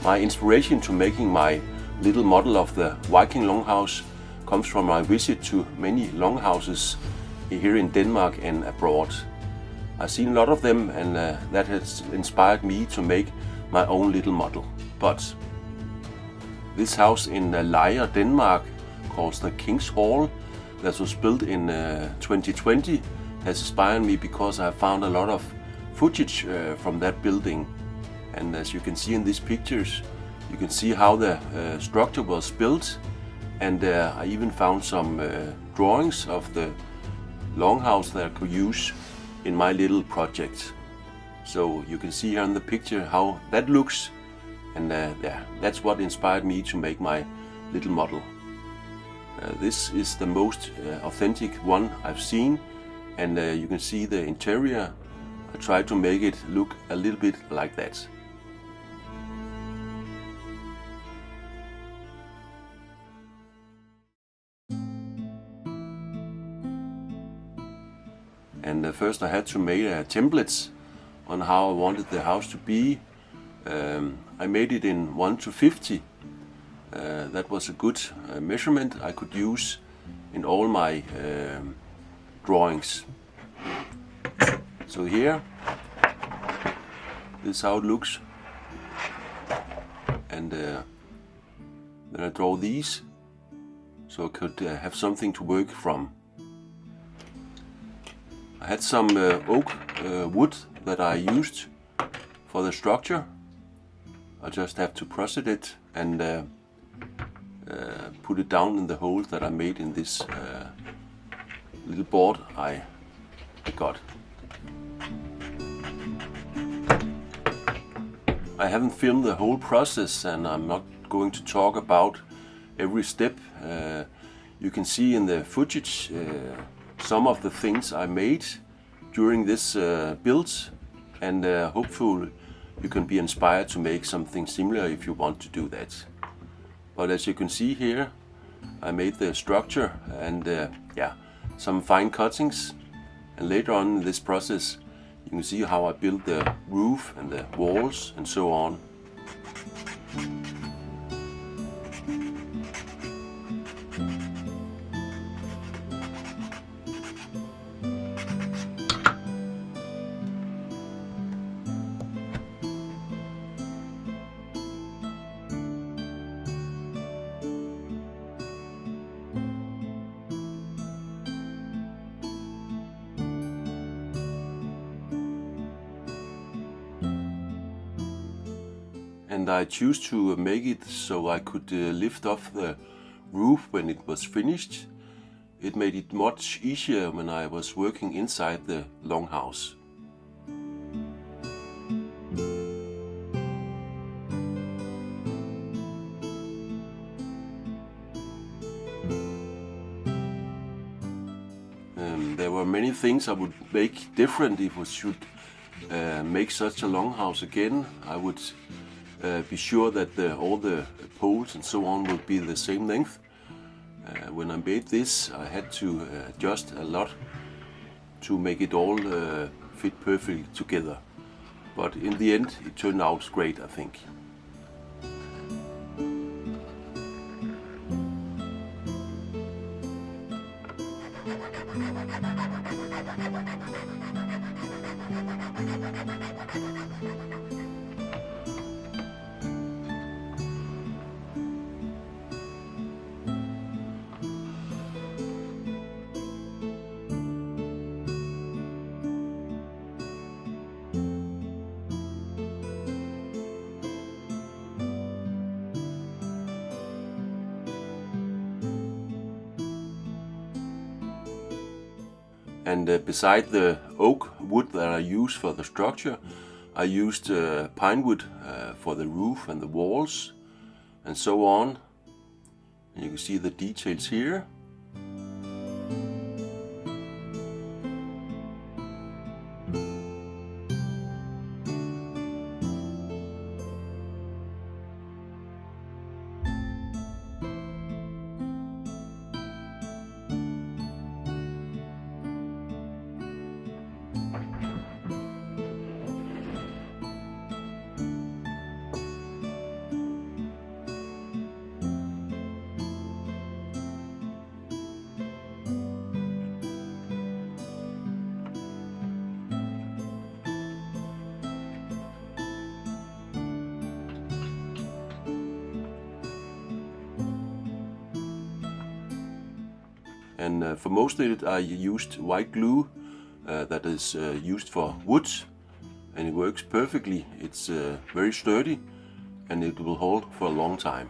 My inspiration to making my little model of the Viking Longhouse comes from my visit to many longhouses here in Denmark and abroad. I've seen a lot of them, and that has inspired me to make my own little model. But this house in Lejre, Denmark, called the King's Hall, that was built in 2020, has inspired me because I found a lot of footage from that building. And as you can see in these pictures, you can see how the structure was built, and I even found some drawings of the longhouse that I could use in my little project. So you can see here in the picture how that looks, and yeah, that's what inspired me to make my little model. This is the most authentic one I've seen, and you can see the interior. I tried to make it look a little bit like that. And first I had to make templates on how I wanted the house to be. I made it in 1 to 50. That was a good measurement I could use in all my drawings. So here, this is how it looks. And then I draw these, so I could have something to work from. I had some oak wood that I used for the structure. I just have to process it and put it down in the hole that I made in this little board I got. I haven't filmed the whole process, and I'm not going to talk about every step. You can see in the footage some of the things I made during this build, and hopefully you can be inspired to make something similar if you want to do that. But as you can see here, I made the structure and yeah, some fine cuttings, and later on in this process you can see how I built the roof and the walls and so on. And I choose to make it so I could lift off the roof when it was finished. It made it much easier when I was working inside the longhouse. There were many things I would make different if I should make such a longhouse again. I would be sure that all the poles and so on would be the same length. When I made this, I had to adjust a lot to make it all fit perfectly together. But in the end, it turned out great, I think. And beside the oak wood that I used for the structure, I used pine wood for the roof and the walls and so on. And you can see the details here. and for most of it I used white glue that is used for wood, and it works perfectly. It's very sturdy and it will hold for a long time.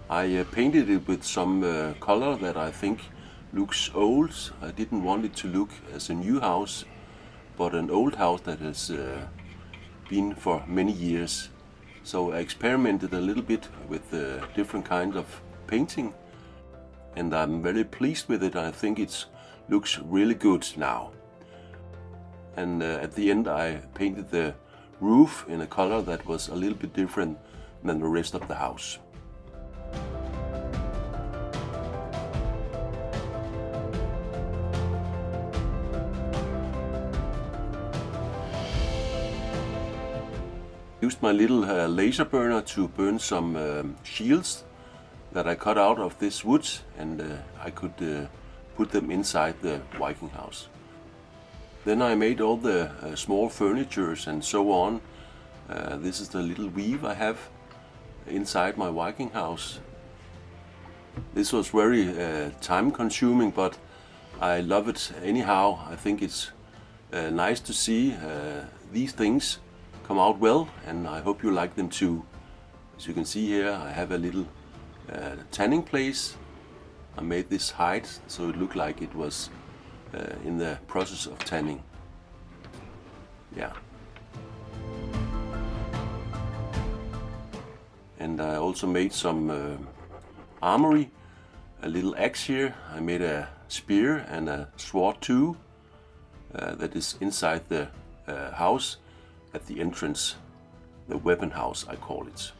I painted it with some color that I think looks old. I didn't want it to look as a new house, but an old house that has been for many years. So I experimented a little bit with different kinds of painting, and I'm very pleased with it. I think it looks really good now. And at the end I painted the roof in a color that was a little bit different than the rest of the house. Used my little laser burner to burn some shields that I cut out of this wood, and I could put them inside the Viking house. Then I made all the small furnitures and so on. This is the little weave I have inside my Viking house. This was very time consuming, but I love it anyhow. I think it's nice to see these things come out well, and I hope you like them too. As you can see here, I have a little tanning place. I made this height so it looked like it was in the process of tanning. Yeah. And I also made some armory, a little axe here. I made a spear and a sword too that is inside the house at the entrance, the weapon house I call it.